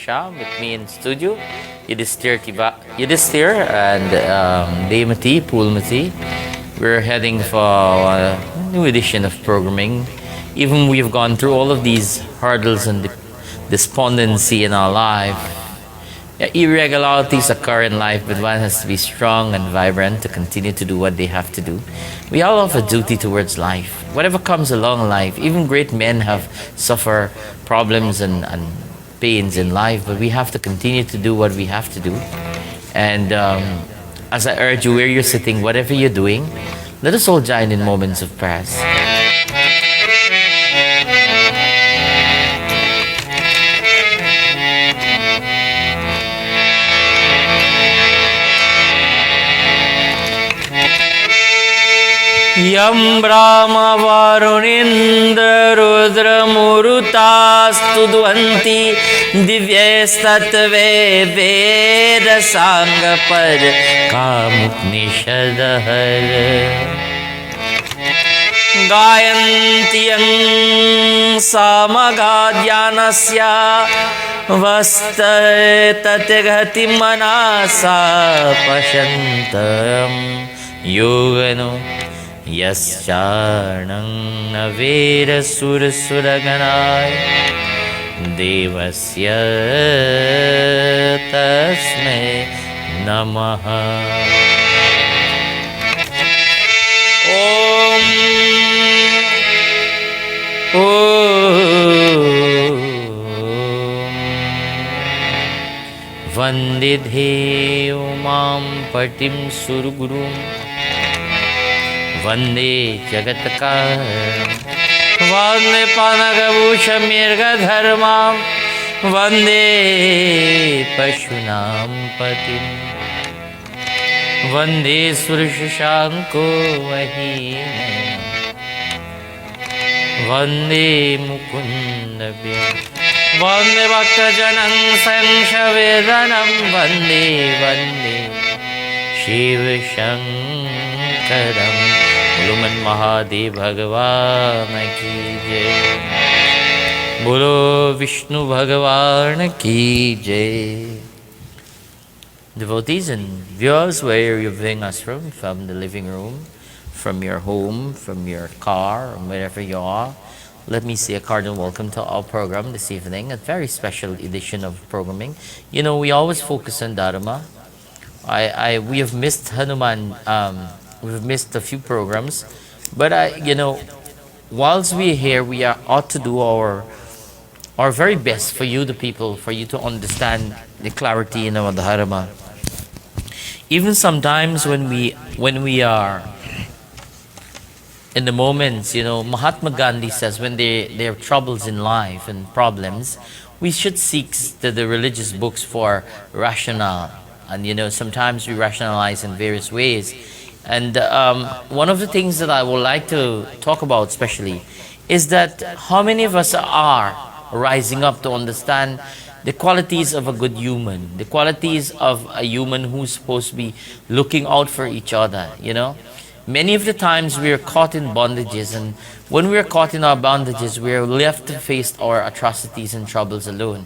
Ghansham with me in studio. Yudhisthir and Deymati, Poolmati. We're heading for a new edition of programming. Even we've gone through all of these hurdles and despondency in our life. Irregularities occur in life, but one has to be strong and vibrant to continue to do what they have to do. We all have a duty towards life. Whatever comes along life, even great men have suffer problems and pains in life, but we have to continue to do what we have to do. And as I urge you, where you're sitting, whatever you're doing, let us all join in moments of prayer. Yam Brahma Varunindra Rudra Murutas Tudvanti Divyestattve Veda Sangha Par Kamupnishadahar Gayantiyam Samagadyanasya Vasta Tathagati Manasa Pashantam Yogano Yascharnam Navera Surasuraganay Devasya Tasme Namaha Om Om Vandidhe Umam Patim Surgurum Vande Jagatakaram Vande Panagabhusha Mirga Dharmam Vande Pashunam Patim Vande Surshashanko Vahina Vande Mukundabhyam Vande Bhaktajanam Sanshavedanam Vande Vande Shiva Shankaram Luman Mahadev Bhagavan ki jai. Bolo Vishnu Bhagavan ki jai. Devotees and viewers, where you're viewing us from the living room, from your home, from your car, or wherever you are, let me say a cardinal welcome to our program this evening, a very special edition of programming. You know, we always focus on Dharma. We have missed Hanuman. We've missed a few programs, but whilst we're here, we ought to do our very best for you, the people, for you to understand the clarity in our dharma. Even sometimes when we are in the moments, Mahatma Gandhi says when there are troubles in life and problems, we should seek the religious books for rationale. And sometimes we rationalize in various ways. And one of the things that I would like to talk about especially is that how many of us are rising up to understand the qualities of a good human, the qualities of a human who's supposed to be looking out for each other. Many of the times we are caught in bondages, and when we are caught in our bondages, we are left to face our atrocities and troubles alone.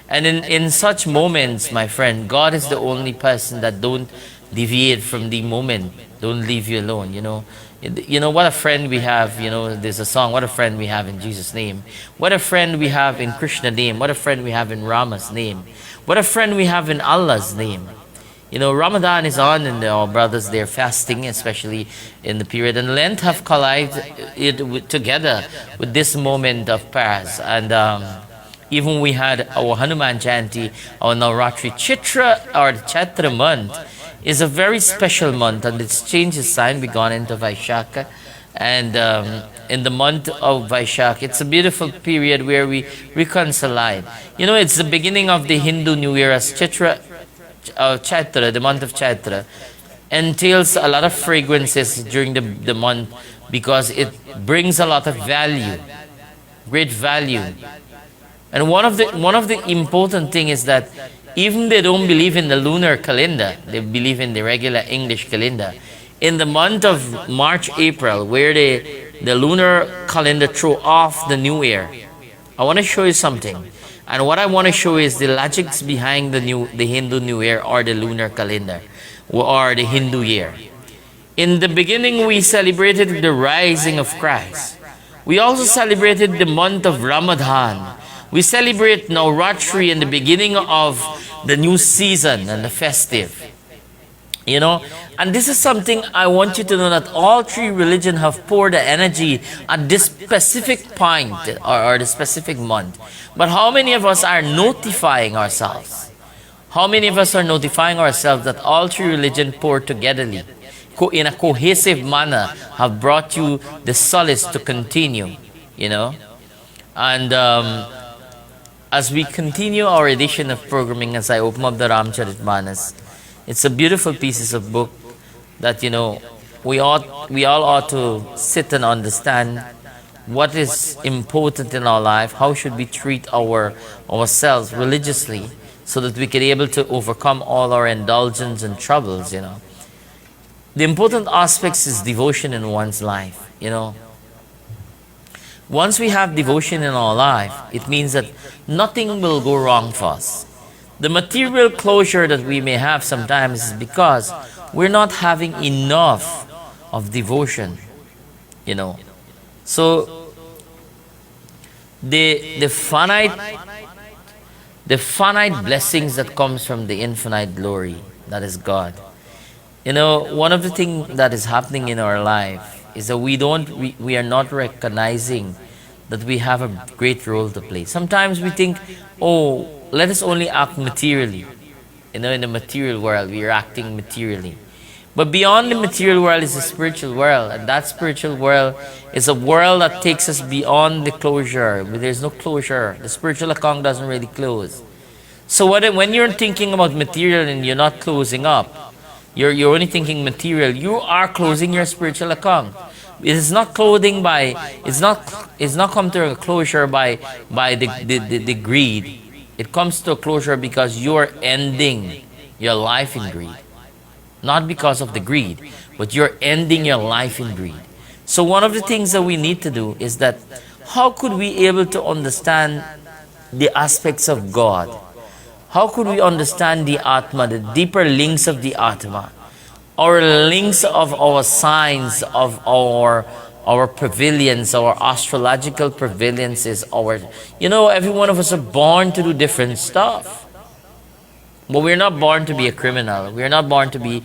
And in such moments, my friend, God is the only person that don't deviate from the moment, don't leave you alone. What a friend we have. There's a song, what a friend we have in Jesus' name, what a friend we have in Krishna's name, what a friend we have in Rama's name, what a friend we have in Allah's name. Ramadan is on, and our brothers, they're fasting, especially in the period, and Lent have collided together with this moment of prayers. And even we had our Hanuman Jayanti, our Navratri Chitra, or Chatra month is a very special month, and its change is sign. We gone into Vaishakha, and in the month of Vaishakha, it's a beautiful period where we reconcile. It's the beginning of the Hindu New Year, as Chatra, the month of Chatra, entails a lot of fragrances during the month, because it brings a lot of value, great value. And one of the important thing is that even they don't believe in the lunar calendar, they believe in the regular English calendar. In the month of March, April, where the lunar calendar throw off the new year, I want to show you something. And what I want to show is the logics behind the Hindu New Year or the lunar calendar or the Hindu year. In the beginning, we celebrated the rising of Christ. We also celebrated the month of Ramadan. We celebrate Navratri in the beginning of the new season and the festive. You know, and this is something I want you to know, that all three religions have poured the energy at this specific point or the specific month. But how many of us are notifying ourselves? How many of us are notifying ourselves that all three religions poured togetherly, in a cohesive manner, have brought you the solace to continue, you know? And as we continue our edition of programming, as I open up the Ramcharitmanas, it's a beautiful piece of book that, you know, we all ought to sit and understand what is important in our life, how should we treat ourselves religiously, so that we can be able to overcome all our indulgence and troubles, you know. The important aspects is devotion in one's life, you know. Once we have devotion in our life, it means that nothing will go wrong for us. The material closure that we may have sometimes is because we're not having enough of devotion, you know. So the finite blessings that comes from the infinite glory, that is God. You know, one of the things that is happening in our life is that we are not recognizing that we have a great role to play. Sometimes we think, oh, let us only act materially. You know, in the material world, we are acting materially. But beyond the material world is the spiritual world. And that spiritual world is a world that takes us beyond the closure. There's no closure. The spiritual account doesn't really close. So when you're thinking about material and you're not closing up, you're only thinking material, you are closing your spiritual account. It is not clothing by, it's not come to a closure by the greed. It comes to a closure because you are ending your life in greed. Not because of the greed, but you're ending your life in greed. So one of the things that we need to do is that, how could we able to understand the aspects of God? How could we understand the Atma, the deeper links of the Atma? Our links of our signs, of our pavilions, our astrological pavilions is our, you know, every one of us are born to do different stuff. But we're not born to be a criminal. We are not born to be,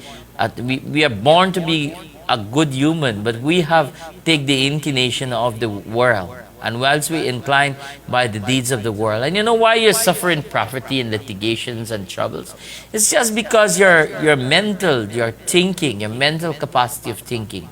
we are born to be a good human, but we have take the inclination of the world. And whilst we incline by the deeds of the world. And you know why you're suffering poverty and litigations and troubles? It's just because your mental capacity of thinking,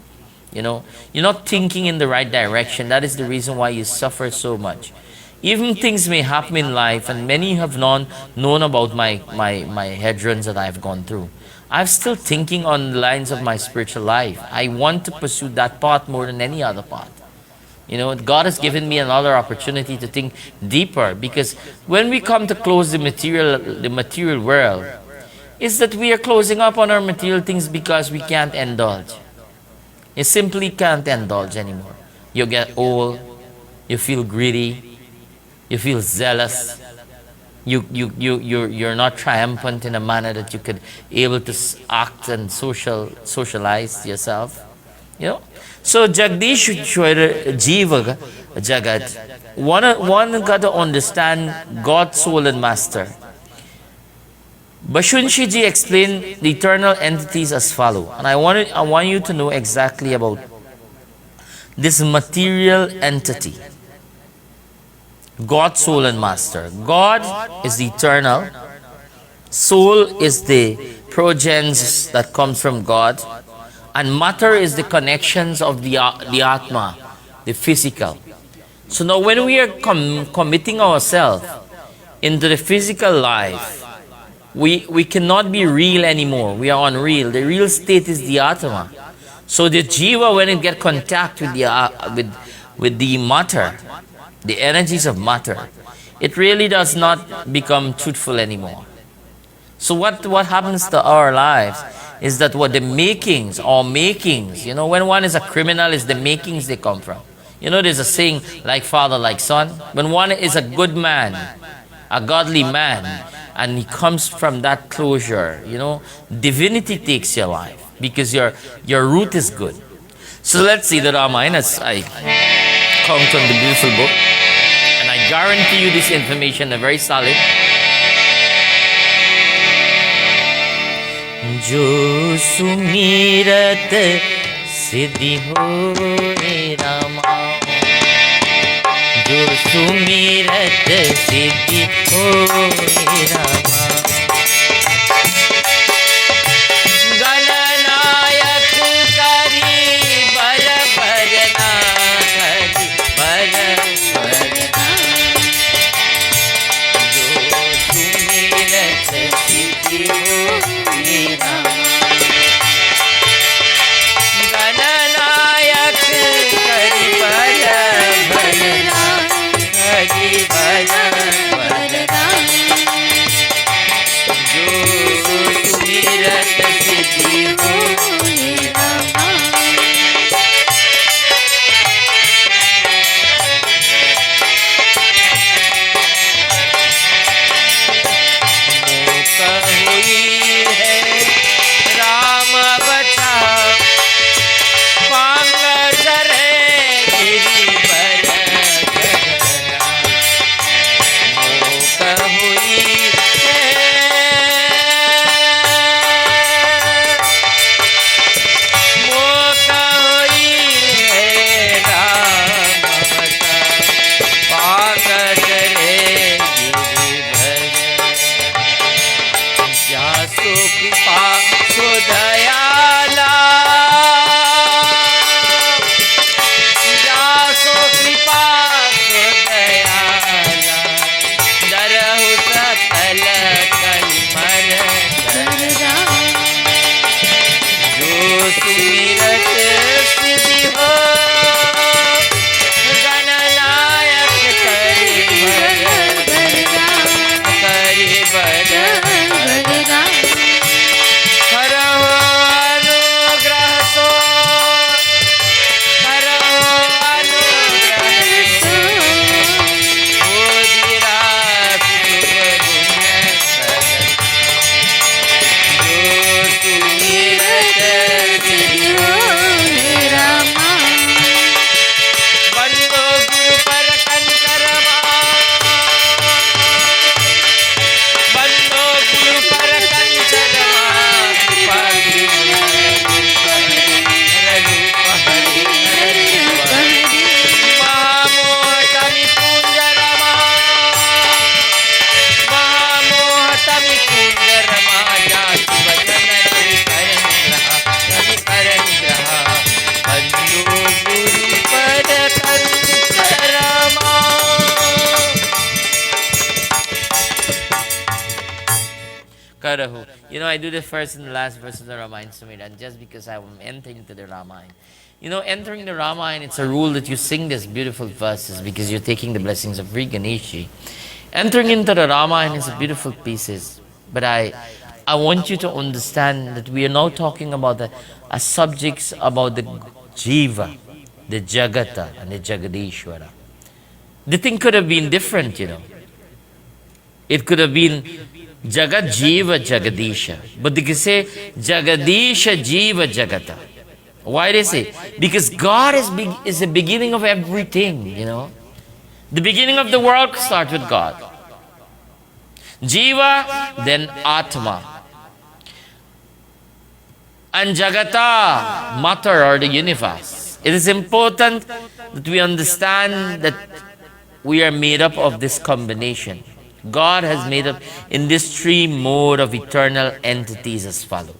you know, you're not thinking in the right direction. That is the reason why you suffer so much. Even things may happen in life, and many have known about my headruns that I've gone through. I'm still thinking on the lines of my spiritual life. I want to pursue that path more than any other path. You know, God has given me another opportunity to think deeper, because when we come to close the material world, is that we are closing up on our material things because we can't indulge. You simply can't indulge anymore. You get old, you feel greedy, you feel zealous, you're not triumphant in a manner that you could able to act and socialize yourself. You know? So Jagdish Jiva Jagat, one got to understand God, soul and master. Bashunshiji explained the eternal entities as follow. And I want you to know exactly about this material entity. God, soul and master. God is the eternal. Soul is the progens that comes from God. And matter is the connections of the Atma, the physical. So now when we are committing ourselves into the physical life, we cannot be real anymore. We are unreal. The real state is the Atma. So the Jiva, when it gets contact with the matter, the energies of matter, it really does not become truthful anymore. So what happens to our lives is that what the makings, you know, when one is a criminal, is the makings they come from. You know, there's a saying, like father, like son. When one is a good man a godly man, and he comes from that closure, divinity takes your life because your root is good. So let's see the Ramayana as I count on the beautiful book, and I guarantee you this information are very solid. जो सुमिरत सिद्धि होए रामा, जो सुमिरत सिद्धि होए रामा, गणनायक करी बर भरना, करी बर भरना, जो सुमिरत सिद्धि होए रामा, गणनायक करी बर भरना, करी बर भरना, जो सुमिरत सिद्धि होए रामा। मोक हुई है राम बचाओ, पांग चरे गिरिवर गगना, मोक हुई है, मोक हुई है राम बचाओ, पांग चरे गिरिवर, जासु कृपा सो दयाला, जासु कृपा सो दयाला, दरहु सकल कलमर दरदा, जो सुमिरत सिद्धि हो, गणनायक करि बर भरदा, करि बर भरदा, करहु अनुग्रह सो, करहु अनुग्रह सो, बोधिरा शुभ गुण प्रगट, जो सुमिरत सिद्धि होए रामा, बंदो गुरु पर कंचरमा, बंदो गुरु पर कंचरमा, पागी रूप हरि, रूप हरि, महामोहतमि कुंजरमा, महामोहतमि कुंजरमा, जासु वचन कवि कर निग्रह, बंदो गुरु पर कंचरमा। Karahu. I do the first and the last verse of the Ramayana Samhita just because I am entering into the Ramayana. Entering the Ramayana, it's a rule that you sing these beautiful verses because you're taking the blessings of Sri Ganeshi. Entering into the Ramayana is a beautiful pieces. But I want you to understand that we are now talking about the subjects about the Jiva, the Jagata, and the Jagadishwara. The thing could have been different, It could have been Jagat Jiva Jagadisha. But they can say Jagadisha Jiva Jagata. Why they say? Because God is the beginning of everything, The beginning of the world starts with God. Jiva, then Atma. And Jagata, matter or the universe. It is important that we understand that we are made up of this combination. God has made up in this three mode of eternal entities as follows.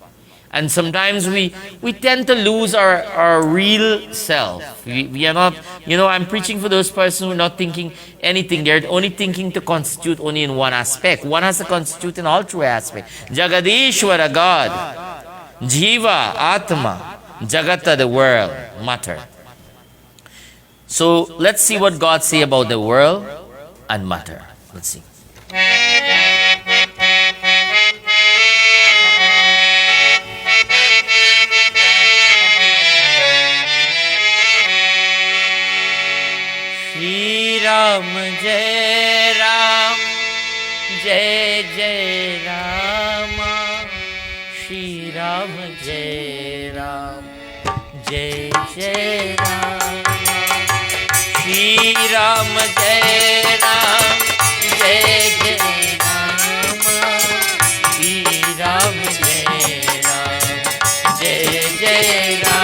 And sometimes we tend to lose our real self. We are not, I'm preaching for those persons who are not thinking anything. They're only thinking to constitute only in one aspect. One has to constitute in all three aspects. Jagadishwara, God. Jiva, Atma. Jagata, the world, matter. So let's see what God say about the world and matter. Let's see. Shri Ram Jai Ram Jai Jai Rama, Shri Ram Jai Ram, Jai Jai Rama, Shri Ram Jai Ram, Jai Jai Rama, Shri Ram Jai Ram, Jai Jai Rama.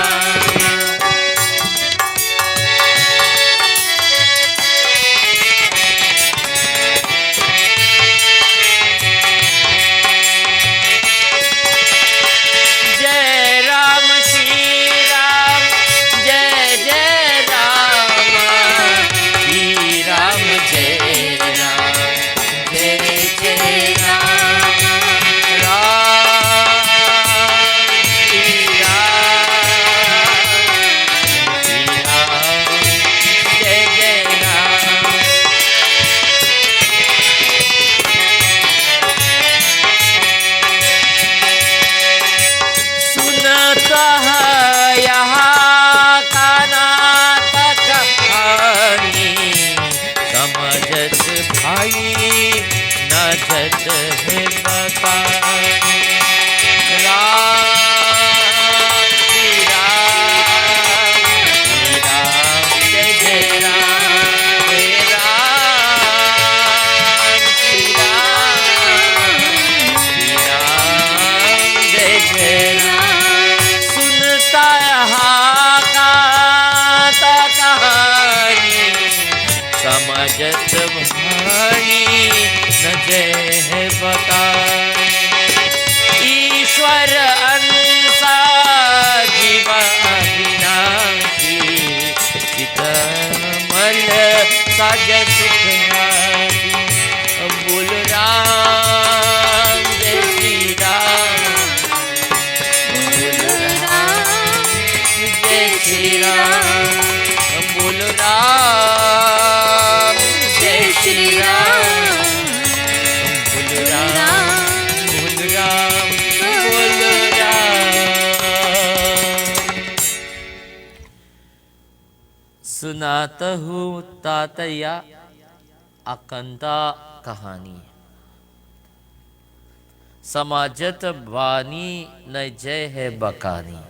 ईश्वर अंसा जीव अविनाशी, चितमल साज सुखनासी। बोल राम जय श्री राम, बोल राम जय श्री राम, बोल राम जय श्री राम, सुनाता हूँ तातया अकंता कहानी, समाजत वाणी न जय है Bakani.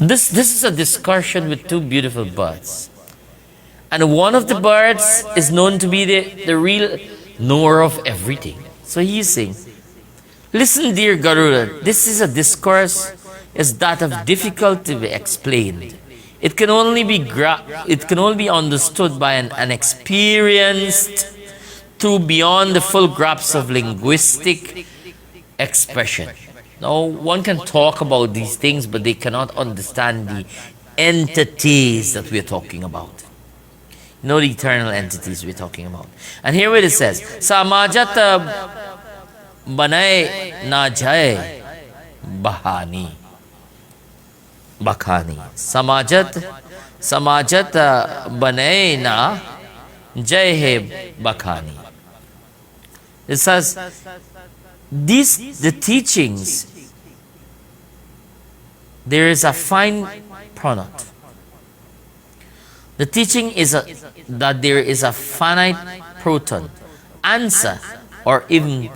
This is a discussion with two beautiful birds. And one of the birds is known to be the real knower of everything. So he is saying, listen dear Garuda, this is a discourse is that of difficulty to be explained. It can only be understood by an experienced to beyond the full grasp of linguistic expression. Now, one can talk about these things, but they cannot understand the entities that we're talking about. You know, the eternal entities we're talking about. And here it says, Samajat banay na jaye bahani. Bakhani. Samajat banay na jay hai bakhani. It says, the teachings, there is a fine product. The teaching is that there is a finite proton, answer, or even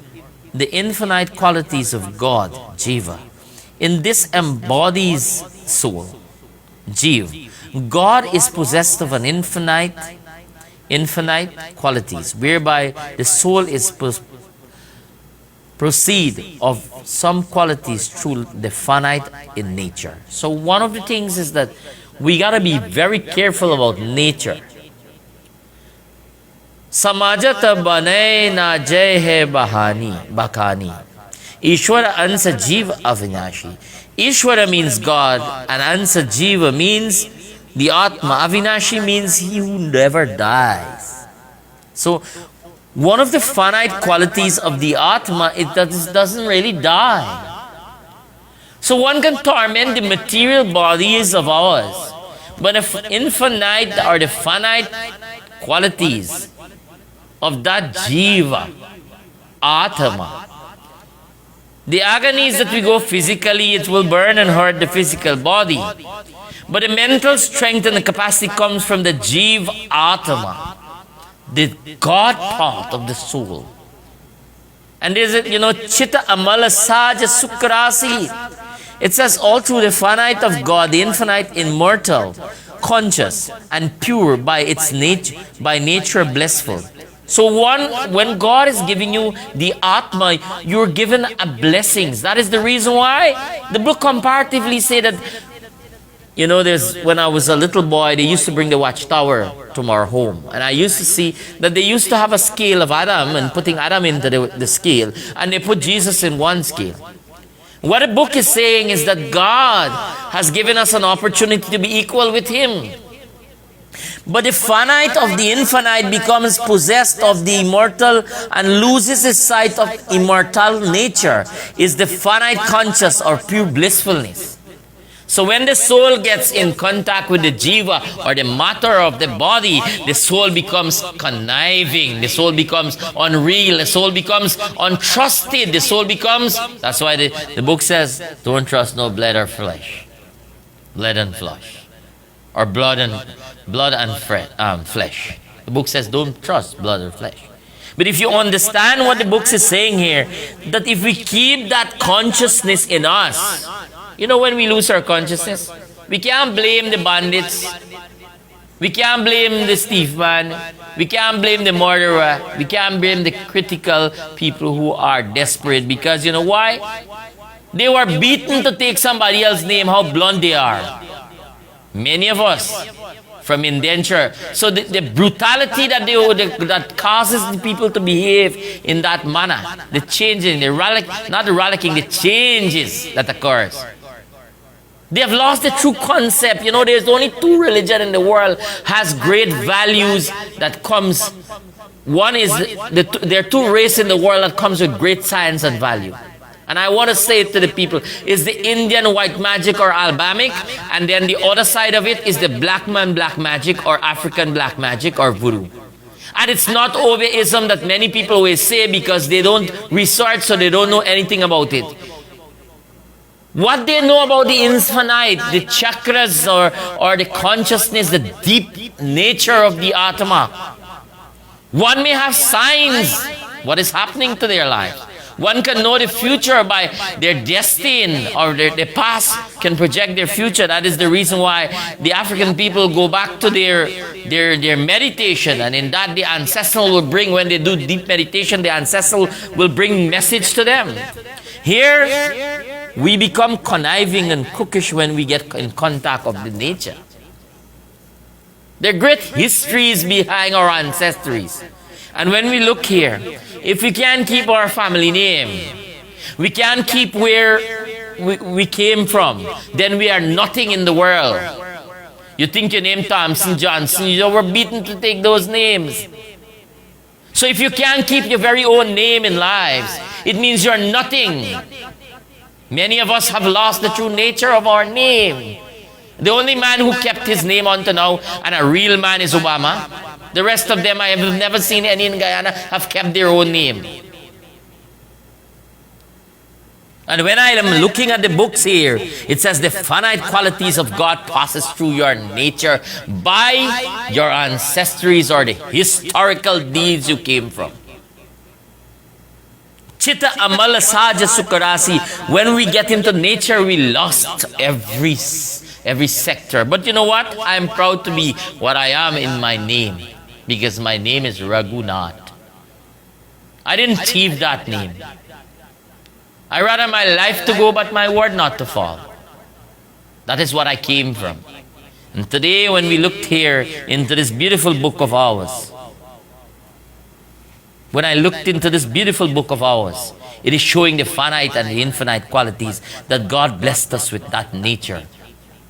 the infinite qualities of God, Jiva. In this embodies soul, Jiv. God is possessed of an infinite qualities, whereby the soul is proceed of some qualities through the finite in nature. So one of the things is that we gotta be very careful about nature. Samajata banay na jay hai bakhani. Ishwara ansa jiva avinashi. Ishwara means God, and ansa jiva means the Atma. Avinashi means he who never dies. So one of the finite qualities of the Atma is that it doesn't really die. So one can torment the material bodies of ours, but the infinite or the finite qualities of that Jiva, Atma, the agonies that we go physically, it will burn and hurt the physical body. But the mental strength and the capacity comes from the Jiva Atma, the God part of the soul. And there's a, Chitta Amala Saja Sukrasi. It says all through the finite of God, the infinite, immortal, conscious, and pure by its nature, by nature blissful. So when God is giving you the Atma, you're given a blessings. That is the reason why the book comparatively say that, when I was a little boy, they used to bring the watchtower to our home. And I used to see that they used to have a scale of Adam and putting Adam into the scale. And they put Jesus in one scale. What the book is saying is that God has given us an opportunity to be equal with Him. But the finite of the infinite becomes possessed of the immortal and loses its sight of immortal nature, is the finite conscious or pure blissfulness. So when the soul gets in contact with the jiva or the matter of the body, the soul becomes conniving, the soul becomes unreal, the soul becomes untrusted, the soul becomes, that's why the book says, don't trust no blood or flesh. Blood and flesh. Or blood and flesh. The book says don't trust blood or flesh. But if you understand what the book is saying here, that if we keep that consciousness in us, when we lose our consciousness, we can't blame the bandits, we can't blame the thief man, we can't blame the murderer, we can't blame the critical people who are desperate, because you know why? They were beaten to take somebody else's name, how blunt they are. Many of us from indenture. So the brutality that causes the people to behave in that manner, the changing, the changes that occurs. They have lost the true concept. There's only two religions in the world has great values that comes. One is, there are two races in the world that comes with great science and value. And I want to say it to the people, is the Indian white magic or Albamic, and then the other side of it is the black man black magic or African black magic or voodoo. And it's not Ovaism that many people will say because they don't research, so they don't know anything about it. What they know about the infinite, the chakras or the consciousness, the deep nature of the Atma. One may have signs, what is happening to their lives. One can know the future by their destiny, or their past can project their future. That is the reason why the African people go back to their meditation, and in that the ancestral will bring, when they do deep meditation, the ancestral will bring message to them. Here, we become conniving and cookish when we get in contact of the nature. There are great histories behind our ancestries. And when we look here, if we can't keep our family name, we can't keep where we came from, then we are nothing in the world. You think your name Thompson, Johnson, you were beaten to take those names. So if you can't keep your very own name in lives, it means you're nothing. Many of us have lost the true nature of our name. The only man who kept his name until now, and a real man, is Obama. The rest of them, I have never seen any in Guyana have kept their own name. And when I am looking at the books here, it says the finite qualities of God passes through your nature by your ancestries or the historical deeds you came from. Chitta Amala Saja Sukarasi. When we get into nature, we lost every sector. But you know what? I am proud to be what I am in my name, because my name is Raghunath. I didn't thieve that name. I rather my life to go, but my word not to fall. That is what I came from. And today, when we looked here into this beautiful book of ours, when I looked into this beautiful book of ours, it is showing the finite and the infinite qualities that God blessed us with, that nature.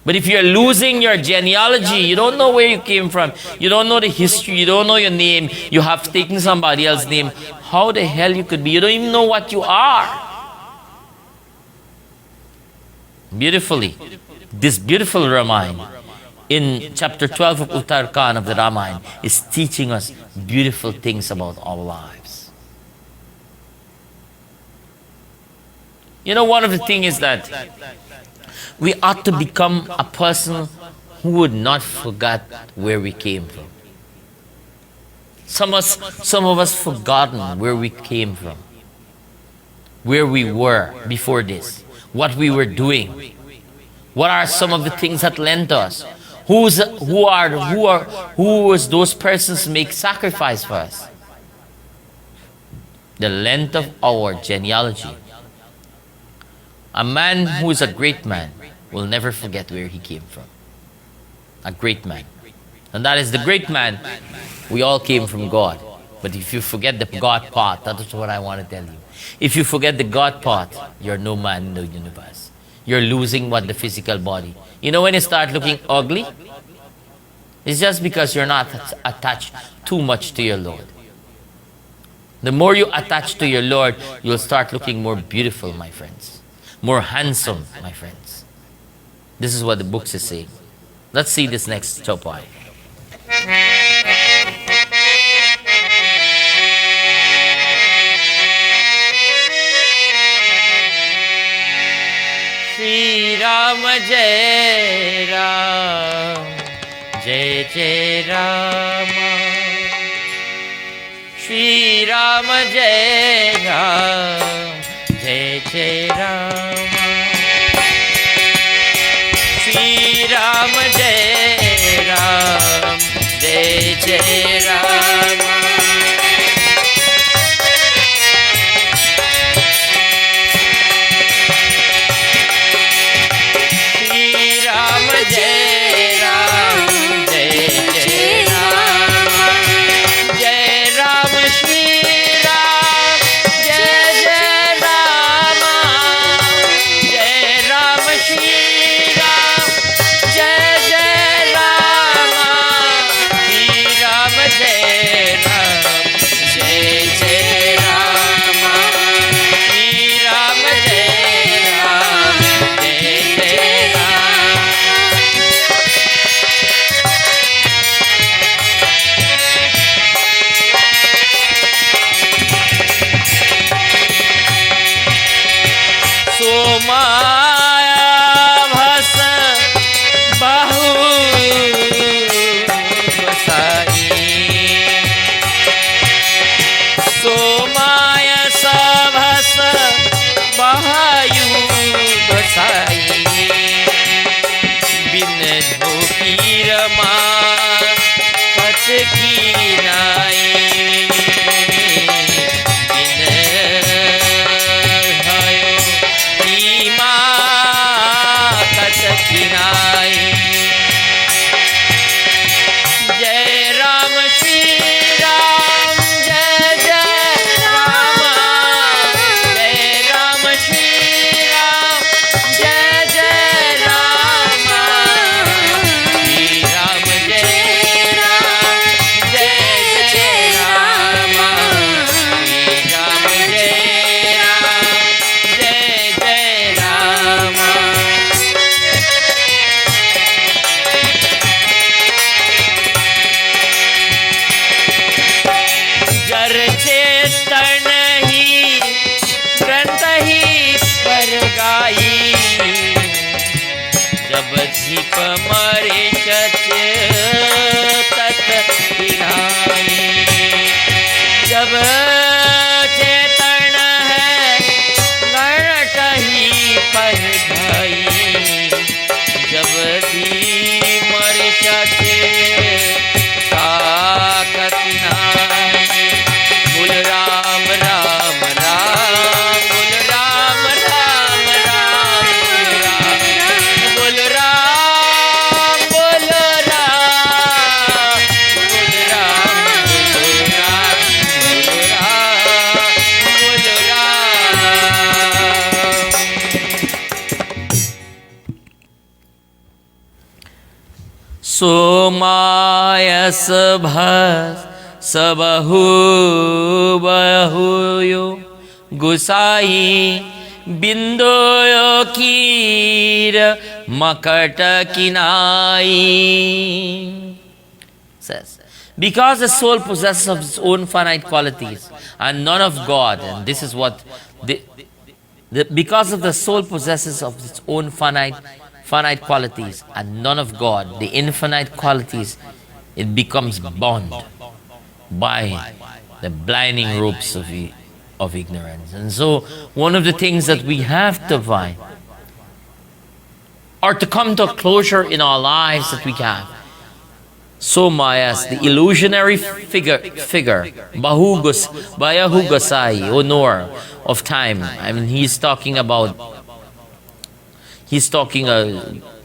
But if you're losing your genealogy, you don't know where you came from, you don't know the history, you don't know your name, you have taken somebody else's name, how the hell you could be? You don't even know what you are. Beautifully, this beautiful Ramayana in chapter 12 of Uttarkand of the Ramayana is teaching us beautiful things about our lives. One of the things is that we ought to become a person who would not forget where we came from. Some of us forgotten where we came from. where we were before this, what we were doing, what are some of the things that lent us, who was those persons who make sacrifice for us. The length of our genealogy. A man who is a great man will never forget where he came from. A great man. And that is the great man. We all came from God. But if you forget the God part, that is what I want to tell you. If you forget the God part, you're no man in the universe. You're losing what? The physical body. You know when you start looking ugly? It's just because you're not attached too much to your Lord. The more you attach to your Lord, you'll start looking more beautiful, my friends. More handsome, my friends. This is what the books is saying. Let's see this next topai. Shri Ram Jai Ram, Jai Jai Rama. Shri Ram Jai Ram, Jai Jai Rama. Shri Ram Jai Ram, Jai Jai Rama. सोमाय सभस सबहु बहुयो गुसाई बिंदोयो कीर मकट किनाई. Says, because the soul possesses of its own finite qualities and none of God, and this is what because of the soul possesses of its own finite qualities and none of God, the infinite qualities, it becomes bound by the blinding ropes of of ignorance. And so, one of the things that we have to find, or to come to a closure in our lives that we have, so Mayas, the illusionary figure, Bayahugasai, honor of time. I mean, he's talking,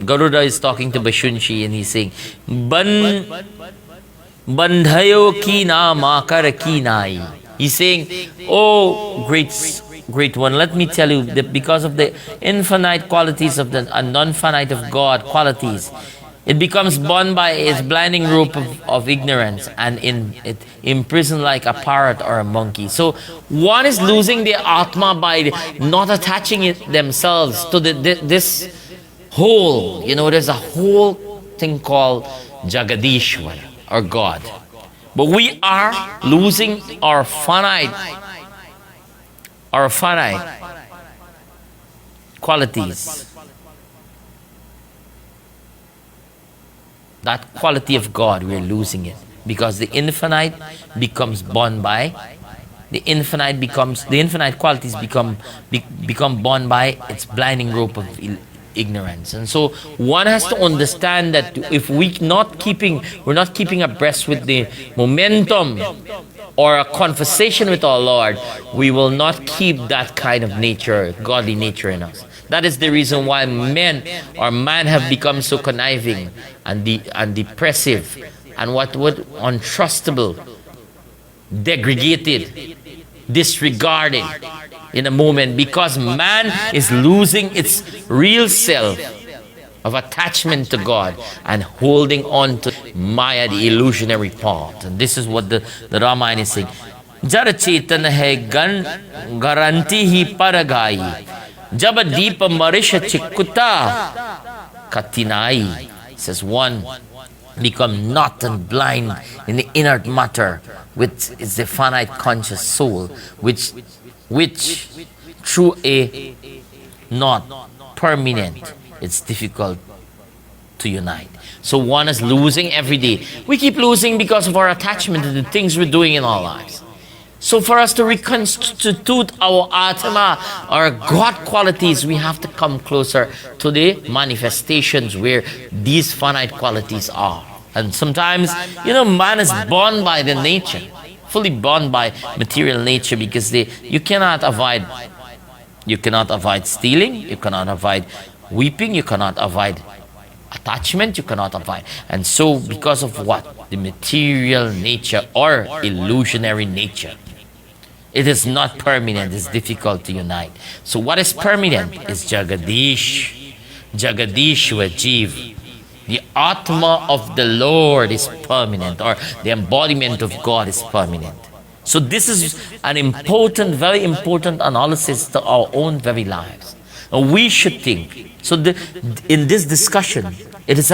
Garuda is talking to Bashunshi, and he's saying, Bandhayo ki na makar ki nai. He's saying, oh, great one, let me tell you that because of the infinite qualities of the non-finite of God qualities, it becomes bound by its blinding rope of ignorance, and it imprisoned like a parrot or a monkey. So one is losing their Atma by not attaching themselves to this whole. There's a whole thing called Jagadishwara, or God. But we are losing our finite qualities. That quality of God, we're losing it. Because the infinite becomes bound by, the infinite qualities become bound by its blinding rope of ignorance. And so one has to understand that if we're not keeping abreast with the momentum or a conversation with our Lord, we will not keep that kind of nature, godly nature in us. That is the reason why man have become so conniving and depressive and untrustable, degraded, disregarded in a moment, because man is losing its real self of attachment to God and holding on to Maya, the illusionary part. And this is what the Ramayana is saying. Jara chetan hai garanti hi paragai. Jab deep marisha chikuta katinai. Says one become not and blind in the inert matter, which is the finite conscious soul, which through a not permanent, it's difficult to unite. So one is losing every day. We keep losing because of our attachment to the things we're doing in our lives. So for us to reconstitute our Atma, our God qualities, we have to come closer to the manifestations where these finite qualities are. And sometimes, man is born by the nature, fully born by material nature, because you cannot avoid stealing, you cannot avoid weeping, you cannot avoid attachment, you cannot avoid. And so because of what? The material nature or illusionary nature. It is not permanent, it's difficult to unite. So what is permanent is Jagadish, Jagadishwa Jeev. The Atma of the Lord is permanent, or the embodiment of God is permanent. So this is an important, very important analysis to our own very lives. And we should think. So in this discussion, it is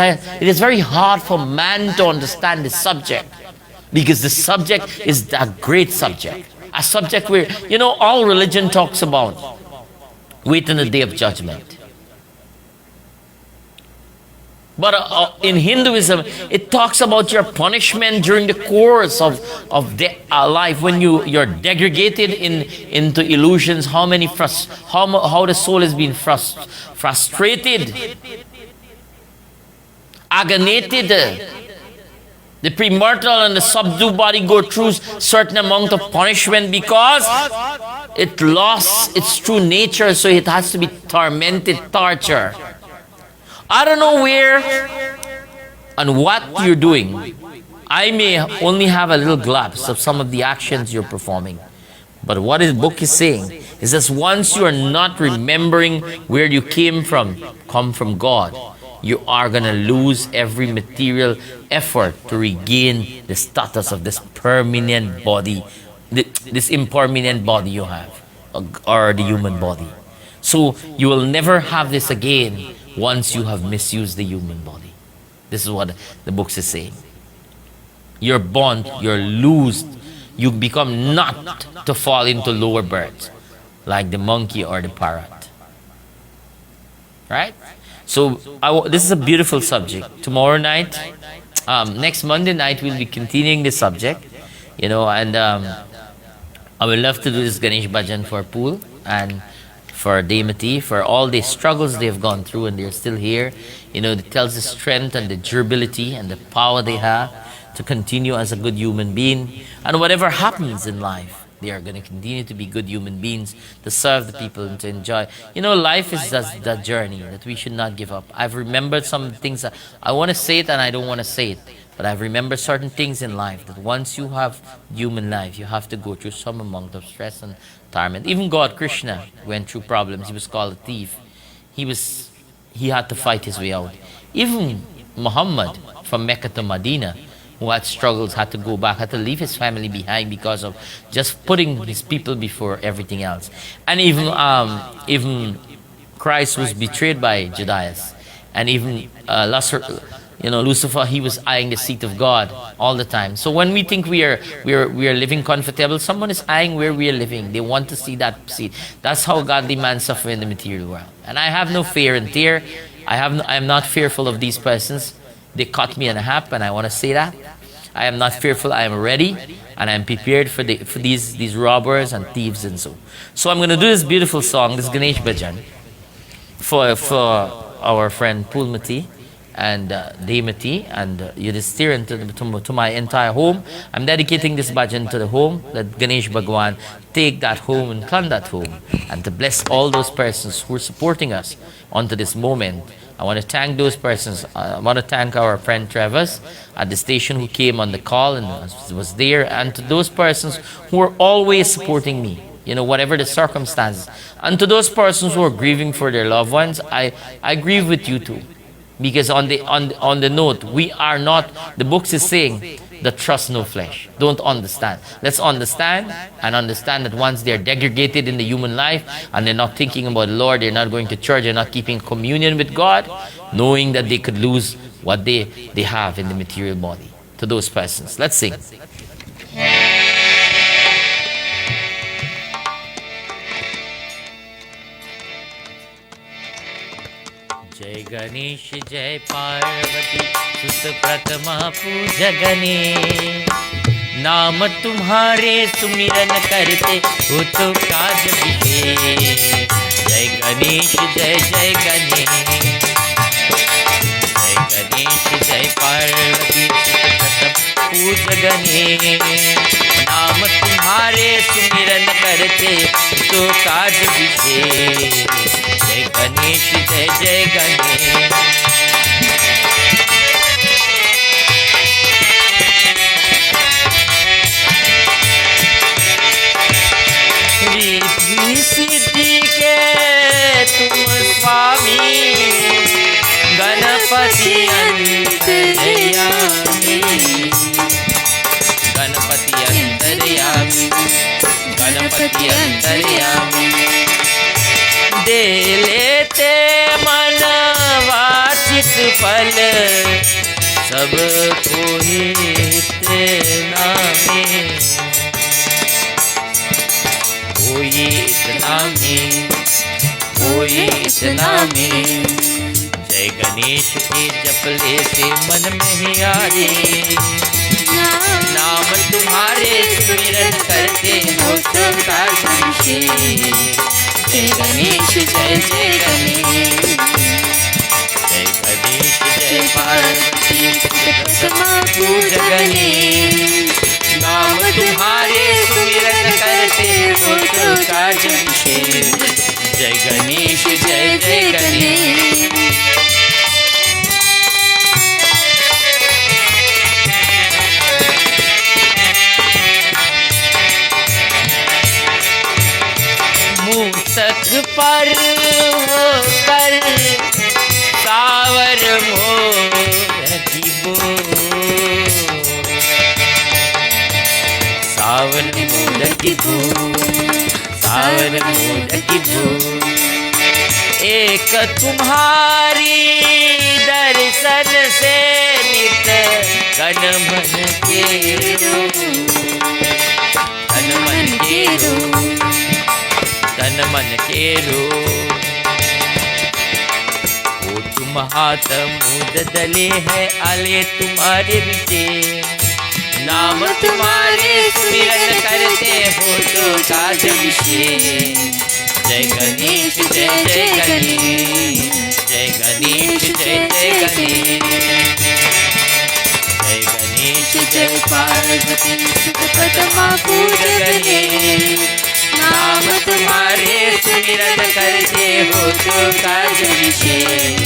very hard for man to understand the subject, because the subject is a great subject. A subject where, all religion talks about waiting the day of judgment. But in Hinduism, it talks about your punishment during the course of life, when you're degraded into illusions, how the soul has been frustrated, aganated. The premortal and the subdue body go through certain amount of punishment because it lost its true nature, so it has to be tormented, torture. I don't know where and what you're doing. I may only have a little glimpse of some of the actions you're performing. But what this book is saying is that once you are not remembering where you come from God, you are going to lose every material effort to regain the status of this permanent body, this impermanent body you have, or the human body. So you will never have this again once you have misused the human body. This is what the book is saying. You're born, you're loosed, you become not to fall into lower birds, like the monkey or the parrot. Right? So this is a beautiful subject. Tomorrow night, next Monday night, we'll be continuing the subject, and I would love to do this Ganesh Bhajan for Pool and for Demati, for all the struggles they've gone through and they're still here. It tells the strength and the durability and the power they have to continue as a good human being. And whatever happens in life, they are going to continue to be good human beings, to serve the people and to enjoy. Life is that journey that we should not give up. I've remembered some things that I want to say it and I don't want to say it. But I've remembered certain things in life that once you have human life, you have to go through some amount of stress and torment. Even God, Krishna, went through problems. He was called a thief. He had to fight his way out. Even Muhammad from Mecca to Medina, who had struggles, had to go back, had to leave his family behind because of just putting his people before everything else. And even Christ was betrayed by Judas, and even Lucifer, he was eyeing the seat of God all the time. So when we think we are living comfortable, someone is eyeing where we are living. They want to see that seat. That's how godly man suffer in the material world. And I have no fear and tear. I am not fearful of these persons. They cut me in half, and I want to say that. I am not fearful. I am ready, and I am prepared for these robbers and thieves and so. So I'm going to do this beautiful song, this Ganesh Bhajan, for our friend Pulmati and Demati and Yudhisthira and to my entire home. I'm dedicating this bhajan to the home, that Ganesh Bhagwan take that home and cleanse that home, and to bless all those persons who are supporting us onto this moment. I want to thank those persons. I want to thank our friend Travis at the station who came on the call and was there, and to those persons who are always supporting me, whatever the circumstances. And to those persons who are grieving for their loved ones, I grieve with you too. Because on the note, we are not, the books is saying that trust no flesh. Don't understand. Let's understand and understand that once they're degraded in the human life and they're not thinking about the Lord, they're not going to church, they're not keeping communion with God, knowing that they could lose what they have in the material body. To those persons, let's sing. जय गणेश जय पार्वती सुत प्रथमा पूजा गणेश, नाम तुम्हारे सुमिरन करते हो तो काज विशेष। जय गणेश जय जय गणेश, जय गणेश जय पार्वती सुत प्रथम पूजा गणेश, नाम तुम्हारे सुमिरन करते तो काज विशेष। जय गणेश जय जय गणेश। रिद्धि सिद्धि के तुम स्वामी, गणपति अंतर्यामी, गणपति अंतर्यामी, गणपति अंतर्यामी। दे लेते मन वाचित फल, सबको हित नामे। कोई इतना में, कोई इतना में। जय गणेश के जपले से मन में ही आए, नाम तुम्हारे सुमिरन करते हो तो काज विशेष। जय गणेश जय जय गणेश, जय गणेश जय पार्वती प्रथमा पूजा गणेश, नाम तुम्हारे सुमिरन करते हो तो काज विशेष। जय गणेश जय जय गणेश। मुस्तक पर होकर सावर मोर की बोल, सावर मोर की बोल, सावर मोर की बोल। एक तुम्हारी दर्शन से नित तन मन के रो, तन मन के रो, तन मन के रो। ओ तुम हाथ मुद दले है आले तुम्हारे बीते, नाम तुम्हारे सुमिरन करते हो तो काज विशेष। जय गणेश जय जय गणेश, जय गणेश जय जय गणेश, जय गणेश जय पार्वती सुत पदमा पूज गणेश। नाम तुम्हारे सुमिरन करते हो तो काज विशेष।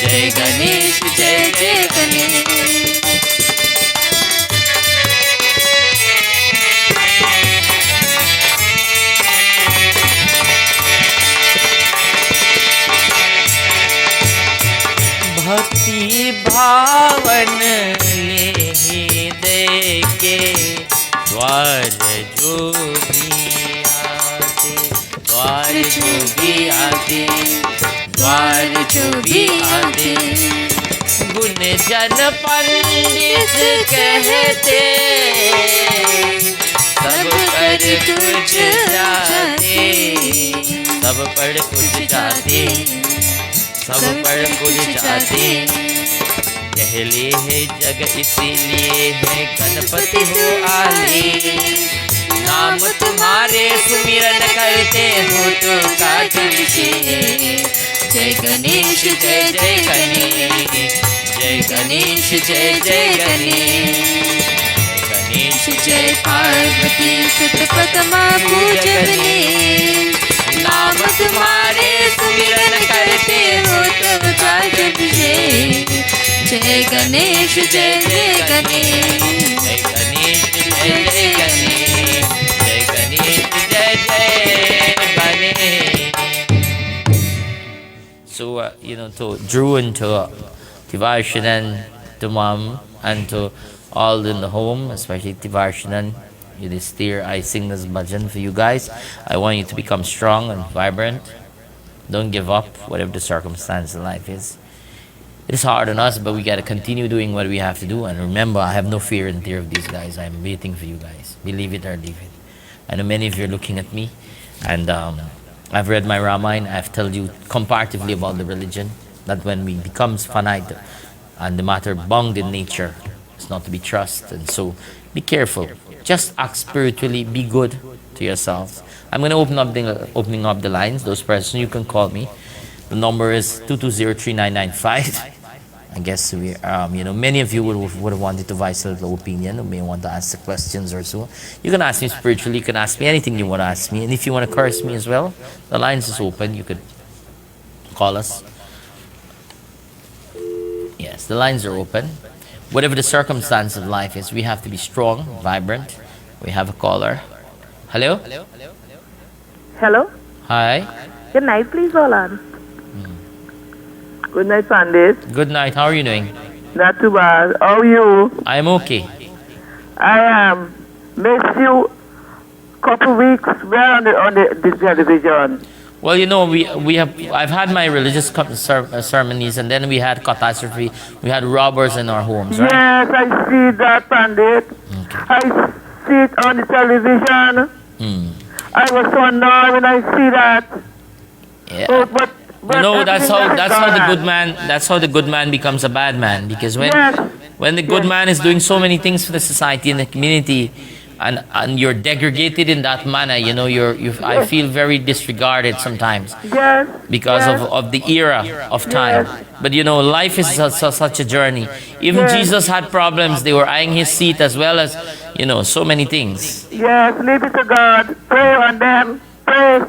जय गणेश जय जय गणेश। भक्ति भावन हृदय के द्वार जो भी आते, द्वार जो भी आते, द्वार जो भी आते, गुण जन पंडित कहते, सब पर कुछ जाते, सब पर कुछ जाते, सब पर कुछ जाते। कहले है जग इसीलिए है गणपति हो आले। नाम तुम्हारे सुमिरन करते हो तो काज विशेष। जय गणेश जय जय गणेश, जय गणेश जय जय गणेश, जय गणेश जय पार्वती सुत पदमा पूज गणेश। नाम तुम्हारे सुमिरन करते हो तो काज विशेष। जय गणेश जय जय गणेश, जय गणेश जय जय गणेश, जय गणेश जय जय Ganesh. So to Drew and to Tivarshanan, to Mom, and to all in the home, especially Tivarshanan, Yudhisthira, I sing this bhajan for you guys. I want you to become strong and vibrant. Don't give up, whatever the circumstance in life is. It is hard on us, but we got to continue doing what we have to do. And remember, I have no fear and fear of these guys. I'm waiting for you guys. Believe it or leave it. I know many of you are looking at me, and I've read my Ramayana. I've told you comparatively about the religion, that when we becomes finite and the matter bound in nature, it's not to be trusted. And so be careful. Just act spiritually. Be good to yourselves. I'm going to opening up the lines. Those persons, you can call me. The number is 220-3995. I guess we, many of you would have wanted to voice a little opinion, or may want to ask the questions or so. You can ask me spiritually. You can ask me anything you want to ask me. And if you want to curse me as well, the lines is open. You could call us. Yes, the lines are open. Whatever the circumstance of life is, we have to be strong, vibrant. We have a caller. Hello? Hello? Hi. Good night, please, Roland. Good night, Pandit. Good night. How are you doing? Not too bad. How are you? I'm okay. I am. Missed you couple weeks. Where on this television? Well, I've had my religious ceremonies, and then we had catastrophe. We had robbers in our homes, right? Yes, I see that, Pandit. Okay. I see it on the television. I was so annoyed when I see that. Yeah. But that's how the good man becomes a bad man, because when the good man is doing so many things for the society and the community, and you're degraded in that manner, I feel very disregarded sometimes because of the era of time. But life is such a journey. Even Jesus had problems. They were eyeing his seat as well as so many things. Yes, leave it to God. Pray on them. Pray.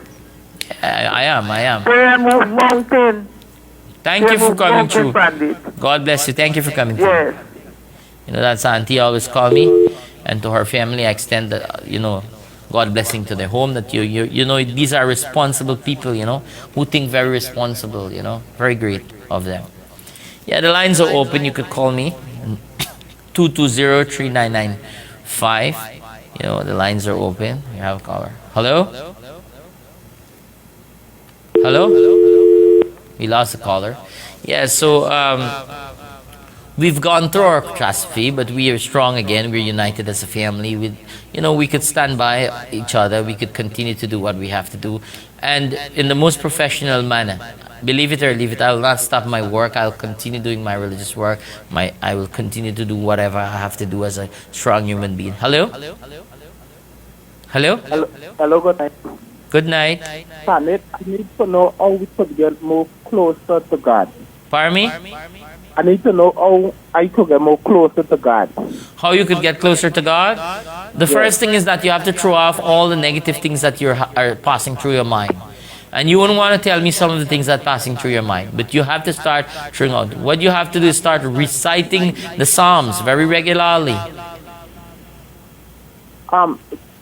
I am. Pray and move mountain. Thank you for coming through. God bless you. Thank you for coming through. Yes. That's Auntie always call me, and to her family I extend God blessing to their home. That these are responsible people, who think very responsible, very great of them. Yeah, the lines are open. You could call me 220-3995. The lines are open. You have a caller. Hello? Hello? We lost a caller. Yeah, so we've gone through our catastrophe, but we are strong again. We're united as a family. We could stand by each other. We could continue to do what we have to do, and in the most professional manner. Believe it or leave it, I will not stop my work. I'll continue doing my religious work. I will continue to do whatever I have to do as a strong human being. Hello? Hello? Hello, good night. Good night. Pandit, I need to know how we could get more closer to God. Pardon me? I need to know how I could get more closer to God. How you could get closer to God? The first thing is that you have to throw off all the negative things that are passing through your mind. And you wouldn't want to tell me some of the things that are passing through your mind, but you have to start throwing out. What you have to do is start reciting the Psalms very regularly. I'm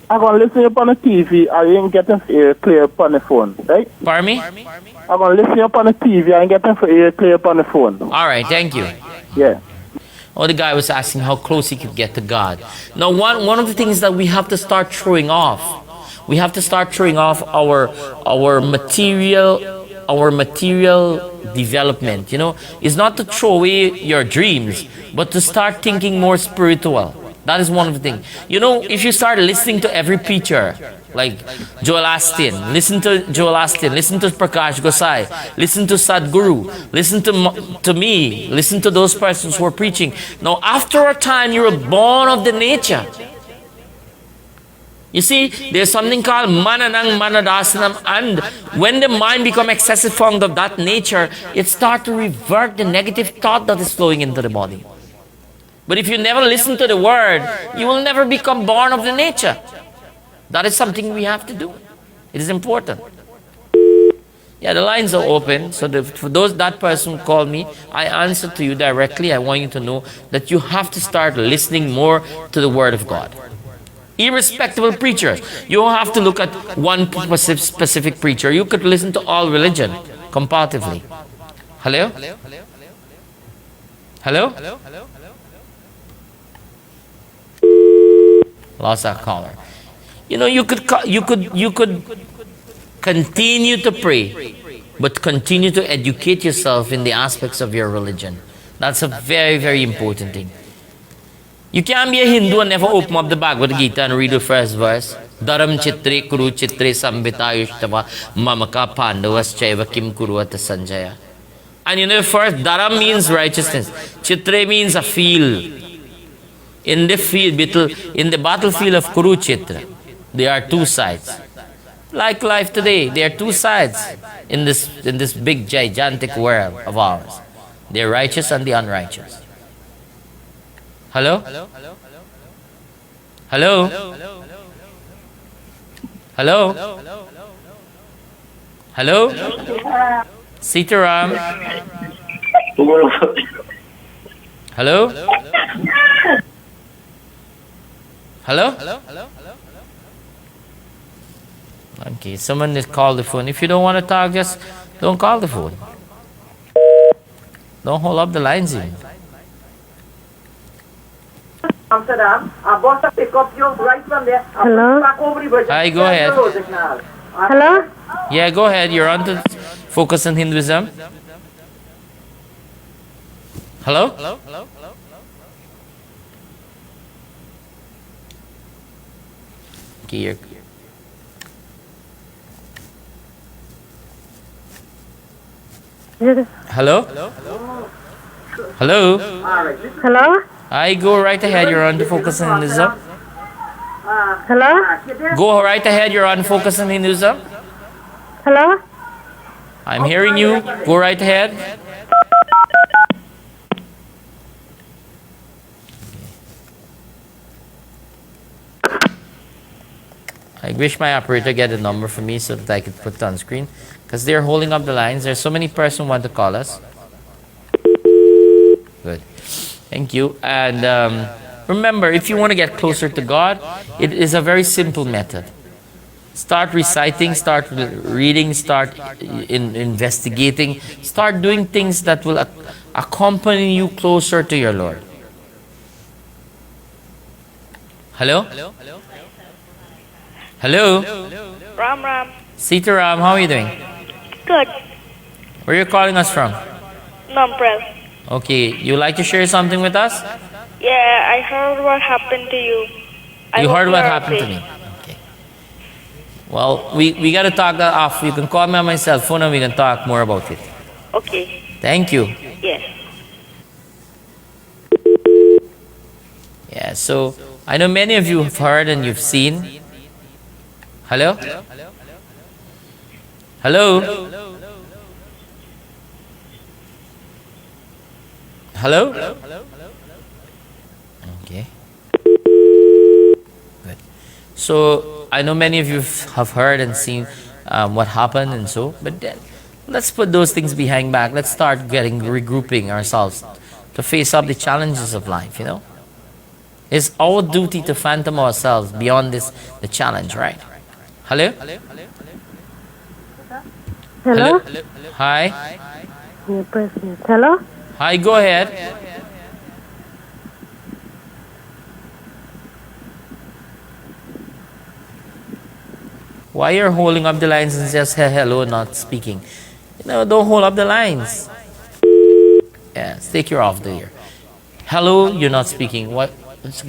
going to listen upon the TV. I ain't getting clear upon the phone, right? Pardon me? I'm going to listen upon the TV. I ain't getting clear upon the phone. All right, thank you. Yeah. Oh, the guy was asking how close he could get to God. Now, one of the things that we have to start throwing off, we have to start throwing off our material development. Is not to throw away your dreams, but to start thinking more spiritual. That is one of the things. If you start listening to every preacher, like Joel Astin, listen to Joel Astin, listen to Prakash Gosai, listen to Sadhguru, listen to me, listen to those persons who are preaching. Now, after a time, you are born of the nature. You see, there's something called mananang manadasanam, and when the mind becomes excessive fond of that nature, it starts to revert the negative thought that is flowing into the body. But if you never listen to the word, you will never become born of the nature. That is something we have to do. It is important. Yeah, the lines are open. So for that person who called me, I answer to you directly. I want you to know that you have to start listening more to the word of God. Irrespective of preachers. You don't have to look at one specific preacher. You could listen to all religion comparatively. Hello? Hello? Lost our caller. You could continue to pray, but continue to educate yourself in the aspects of your religion. That's a very, very important thing. You can't be a Hindu and never open up the Bhagavad Gita and read the first verse. Dharam chitre kuru chitre sambhitayushtava mamaka pandavas chaiva kim kuruvata sanjaya. And first, dharam means righteousness. Chitre means a field. In the battlefield of Kurukshetra, there are two sides. Like life today, there are two sides in this big gigantic world of ours. The righteous and the unrighteous. Hello? Hello? Hello? Hello? Sitaram? Hello? Hello? Okay, someone just called the phone. If you don't want to talk, just don't call the phone. Don't hold up the lines even. Amsterdam. I'm going to pick up you right from there. Hello? Hi, go ahead. Hello? Yeah, go ahead. You're on to Focus on Hinduism. Hello? Okay, you're... Hello? Hello? Hello? I go right ahead. You're on to Focus on Hinduism. Hello? Go right ahead. You're on Focus on Hinduism. Hello? I'm hearing you. Go right ahead. I wish my operator get a number for me so that I could put it on screen, because they're holding up the lines. There's so many persons who want to call us. Good. Thank you. And remember, if you want to get closer to God, it is a very simple method. Start reciting, start reading, start investigating, start doing things that will accompany you closer to your Lord. Hello? Hello? Ram Ram. Sitaram, how are you doing? Good. Where are you calling us from? Numprel. Okay, you like to share something with us? Yeah, I heard what happened to you. I You hope heard you what are happened to okay. me. Okay. Well, we got to talk that off. You can call me on my cell phone and we can talk more about it. Okay. Thank you. Yes. Yeah, so I know many of you have heard and you've seen. Hello? Hello? Hello? Okay. Good. So I know many of you have heard and seen what happened and so, but then let's put those things behind back. Let's start regrouping ourselves to face up the challenges of life, you know? It's our duty to fathom ourselves beyond the challenge, right? Hello? Hello? Hi? Yeah, press yes. Hello? Hi, go ahead. Why you're holding up the lines and just say hello, not speaking? You know, don't hold up the lines. Yeah, take your off the ear. Hello, you're not speaking. What?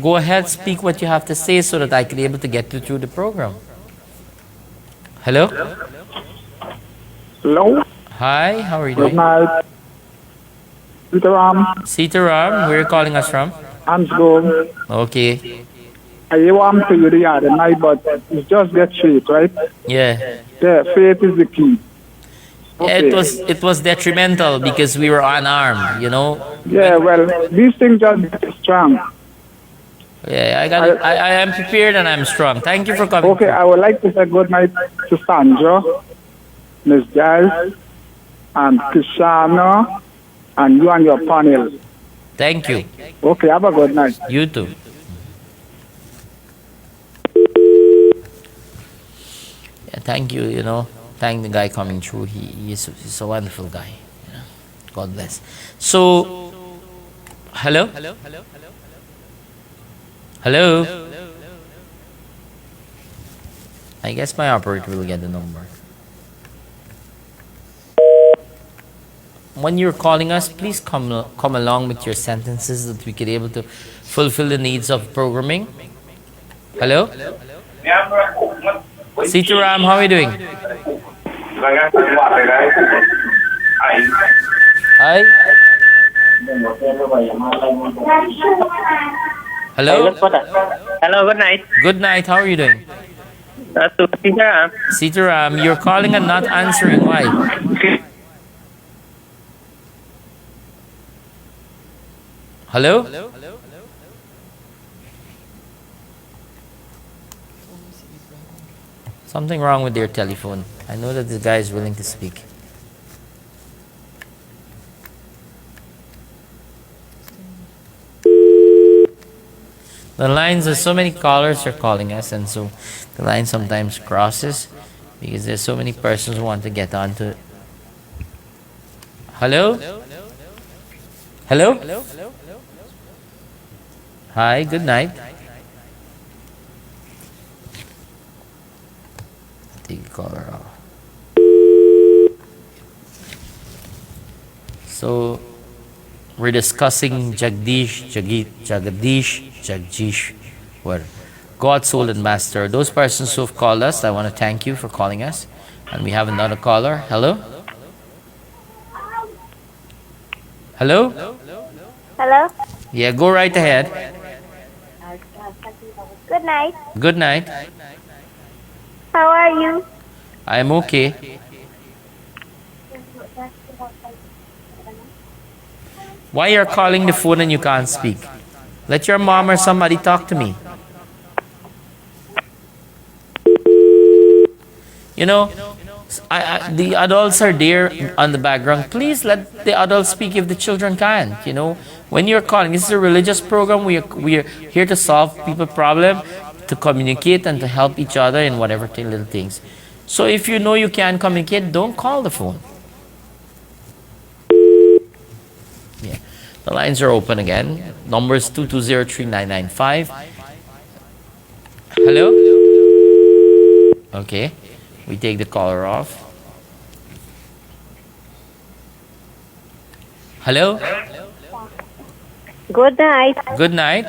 Go ahead, speak what you have to say so that I can be able to get you through the program. Hello? Hello? Hi, how are you Good doing? night. Sitaram, Sitaram, where are you calling us from? I'm good. Okay. I want to you the other night, but it's just get faith, right? Yeah. Yeah, faith is the key. Yeah, it was detrimental because we were unarmed, you know. Yeah, well, these things just get strong. Yeah, I got it. I am prepared and I'm strong. Thank you for coming. Okay, I would like to say good night to Sandra, Miss Giles, and Krishana, and you and your panel. Thank you. Okay, have a good night. You too. Yeah, thank you, you know. Thank the guy coming through. He's a wonderful guy. You know. God bless. So, hello? Hello? I guess my operator will get the number. When you're calling us, please come along with your sentences that we could able to fulfill the needs of programming. Hello? Sitaram, how are you doing? Hi? Hello? Hello, good night. Good night, how are you doing? To Sitaram. Sitaram, you're calling and not answering. Why? Hello? Something wrong with their telephone. I know that the guy is willing to speak. The lines, there's so many callers are calling us, and so the line sometimes crosses because there's so many persons who want to get onto. Hello? Hello? Hi, good night. Take the caller off. So, we're discussing Jagdish, were God, Soul, and Master. Those persons who have called us, I want to thank you for calling us. And we have another caller. Hello? Hello? Hello? Yeah, go right ahead. Good night. Good night. How are you? I'm okay. Why you're calling the phone and you can't speak? Let your mom or somebody talk to me. You know, the adults are there on the background. Please let the adults speak if the children can't. You know, when you're calling, this is a religious program. We are here to solve people's problem, to communicate and to help each other in whatever little things. So if you know you can't communicate, don't call the phone. Yeah, the lines are open again. Numbers 2203995. Hello. Okay. We take the caller off. Hello? Good night. Good night.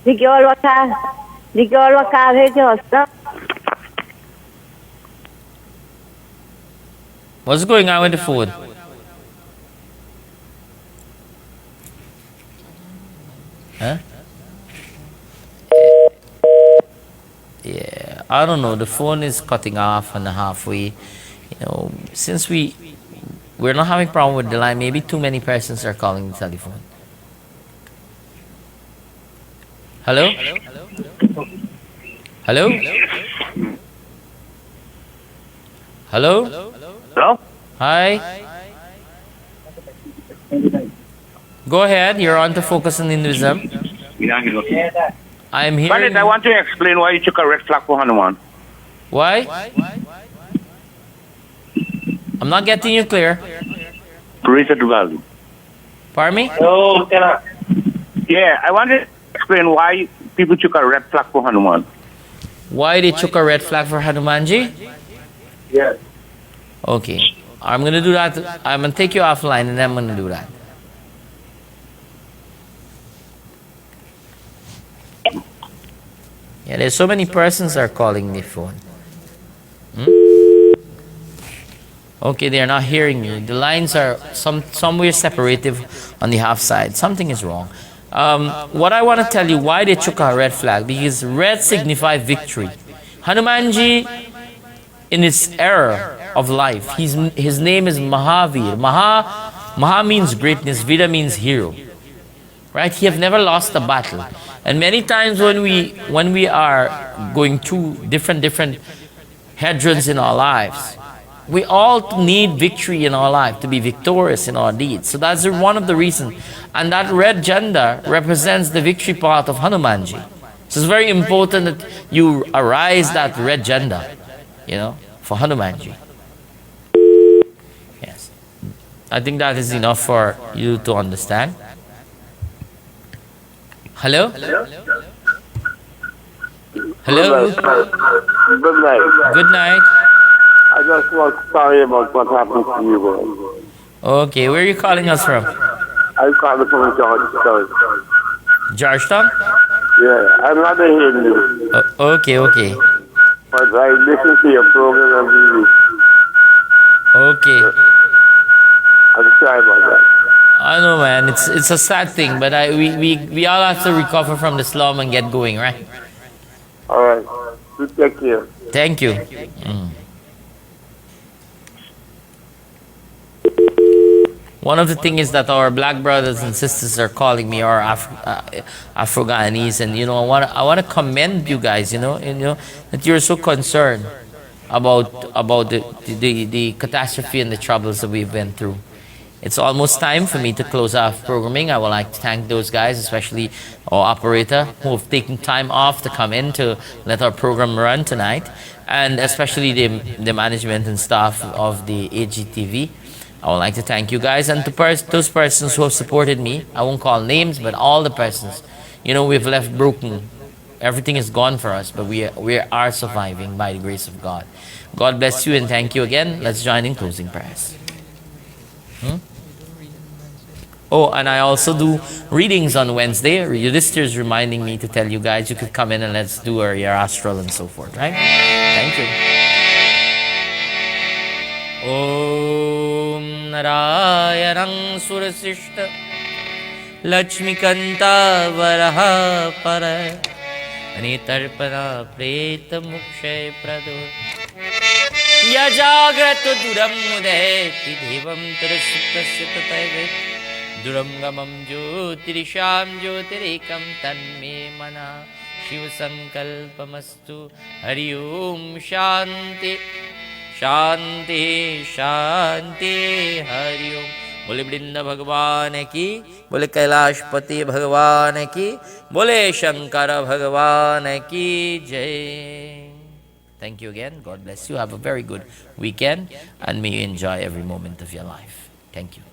Digiol wakare Joseph. What's going on with the phone? Huh? Yeah, I don't know. The phone is cutting off on the halfway. Since we're not having problem with the line, maybe too many persons are calling the telephone. Hello? Hello? Hello? Hello? Hi. Go ahead. You're on to Focus on Hinduism. I'm here. Pandit, I want to explain why you took a red flag for Hanuman. Why? I'm not getting you clear. Teresa Duvalli. Pardon me? Oh, yeah, I want to explain why people took a red flag for Hanuman. Why they took a red flag for Hanumanji? Yes. Okay. I'm going to do that. I'm going to take you offline and then I'm going to do that. Yeah, there's so many persons are calling the phone. Okay, they're not hearing you. The lines are somewhere separative on the half side. Something is wrong. What I want to tell you why they took a red flag, because red signifies victory. Hanumanji, in his era of life, his name is Mahavir. Maha means greatness, Vida means hero. Right? He have never lost a battle. And many times when we are going through different hedrons in our lives, we all need victory in our life, to be victorious in our deeds. So that's one of the reasons. And that red gender represents the victory part of Hanumanji. So it's very important that you arise that red gender, for Hanumanji. Yes. I think that is enough for you to understand. Hello? Hello? Good night. Good night. I just was sorry about what happened to you, boy. Okay, where are you calling us from? I called from Georgetown. Georgetown? Yeah, I'm not a Hindu. Okay. But I listen to your program every week. Okay. I'm sorry about that. I know, man. It's a sad thing, but we all have to recover from the slum and get going, right? All right. You take care. Thank you. One of the things is that our black brothers and sisters are calling me, or Afro-Ghanese, and I want to commend you guys, that you're so concerned about the catastrophe and the troubles that we've been through. It's almost time for me to close off programming. I would like to thank those guys, especially our operator, who have taken time off to come in to let our program run tonight, and especially the management and staff of the AGTV. I would like to thank you guys, and to those persons who have supported me. I won't call names, but all the persons. We've left broken. Everything is gone for us, but we are surviving by the grace of God. God bless you and thank you again. Let's join in closing prayers. Oh, and I also do readings on Wednesday. Yudhishthir is reminding me to tell you guys you could come in and let's do your astral and so forth, right? Thank you. Om Narayanang Surasishta Lakshmikanta Varaha Para Anitarpana Preta Mukshay Prado Yajagrata Duram Mudeti Devam Tarasuptasya Tataivet Durangamam Jyotirisham Jyotirikam Tanme Mana Shiva Sankalpamastu Hari Om Shanti Shanti Shanti Hari Om. बोले वृंदा भगवान की, बोले कैलाशपति भगवान की, बोले शंकर भगवान की जय. Thank you again. God bless you. Have a very good weekend and may you enjoy every moment of your life. Thank you.